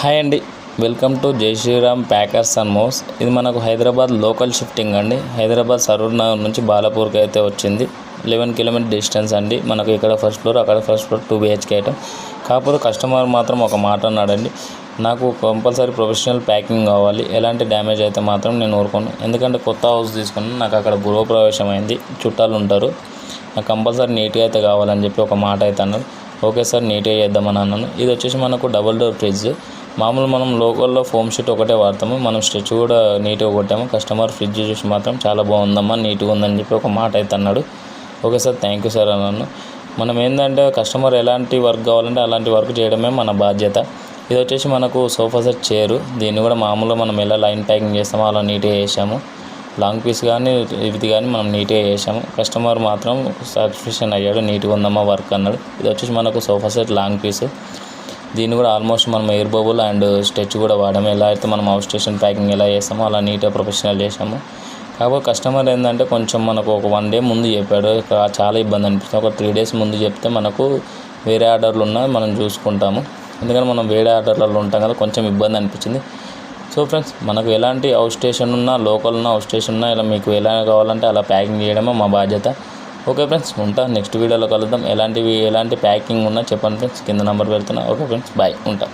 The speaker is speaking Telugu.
హాయ్ అండి, వెల్కమ్ టు జై శ్రీరామ్ ప్యాకర్స్ అండ్ మూవ్స్. ఇది మనకు హైదరాబాద్ లోకల్ షిఫ్టింగ్ అండి. హైదరాబాద్ సరూర్ నగర్ నుంచి బాలాపూర్కి అయితే వచ్చింది. 11 కిలోమీటర్ డిస్టెన్స్ అండి. మనకు ఇక్కడ ఫస్ట్ ఫ్లోర్, అక్కడ ఫస్ట్ ఫ్లోర్ 2 BHK ఐటమ్. కాకపోతే కస్టమర్ మాత్రం ఒక మాట అన్నాడండి, నాకు కంపల్సరీ ప్రొఫెషనల్ ప్యాకింగ్ కావాలి, ఎలాంటి డ్యామేజ్ అయితే మాత్రం నేను ఊరుకోను. ఎందుకంటే కొత్త హౌస్ తీసుకున్నాను, నాకు అక్కడ గృహప్రవేశం అయింది, చుట్టాలు ఉంటారు, నాకు కంపల్సరీ నీట్గా అయితే కావాలని చెప్పి ఒక మాట అయితే అన్నారు. ఓకే సార్, నీట్గా చేద్దామని అన్నాను. ఇది వచ్చేసి మనకు డబుల్ డోర్ ఫ్రిడ్జ్. మామూలు మనం లోకల్లో ఫోమ్ షీట్ ఒకటే వాడతాము, మనం స్టిచ్ కూడా నీట్గా కొట్టాము. కస్టమర్ ఫ్రిడ్జ్ చూసి మాత్రం చాలా బాగుందమ్మా, నీట్గా ఉందని చెప్పి ఒక మాట అయితే అన్నాడు. Okay sir, thank you sir అన్నాను. మనం ఏంటంటే కస్టమర్ ఎలాంటి వర్క్ కావాలంటే అలాంటి వర్క్ చేయడమే మన బాధ్యత. ఇది వచ్చేసి మనకు సోఫా సెట్ చైరు. దీన్ని కూడా మామూలుగా మనం ఎలా లైన్ ప్యాకింగ్ చేస్తామో అలా నీట్గా చేసాము. లాంగ్ పీస్ కానీ ఇది కానీ మనం నీట్గా చేసాము. కస్టమర్ మాత్రం సాటిస్ఫాక్షన్ అయ్యాడు, నీట్గా ఉందమ్మా వర్క్ అన్నాడు. ఇది వచ్చేసి మనకు సోఫా సెట్ లాంగ్ పీస్. దీన్ని కూడా ఆల్మోస్ట్ మనం ఎయిర్ బబుల్ అండ్ స్టెచ్ కూడా వాడాము. ఎలా అయితే మనం హౌస్ స్టేషన్ ప్యాకింగ్ ఎలా చేస్తామో అలా నీట్గా ప్రొఫెషనల్ చేసాము. కాకపోతే కస్టమర్ ఏంటంటే కొంచెం మనకు ఒక 1 డే ముందు చెప్పాడు, చాలా ఇబ్బంది అనిపిస్తుంది. ఒక 3 days ముందు చెప్తే మనకు వేరే ఆర్డర్లు ఉన్నా మనం చూసుకుంటాము. ఎందుకంటే మనం వేరే ఆర్డర్లలో ఉంటాం కదా, కొంచెం ఇబ్బంది అనిపించింది. సో ఫ్రెండ్స్, మనకు ఎలాంటి హౌస్ స్టేషన్ ఉన్నా, లోకల్ ఉన్న హౌస్ స్టేషన్ ఉన్నా, ఇలా మీకు ఎలా కావాలంటే అలా ప్యాకింగ్ చేయడమే మా బాధ్యత. ఓకే ఫ్రెండ్స్, ఉంటా. నెక్స్ట్ వీడియోలో కలుద్దాం. ఎలాంటి ప్యాకింగ్ ఉన్నా చెప్పండి ఫ్రెండ్స్, కింద నెంబర్ పెడుతున్నా. ఓకే ఫ్రెండ్స్, బాయ్, ఉంటా.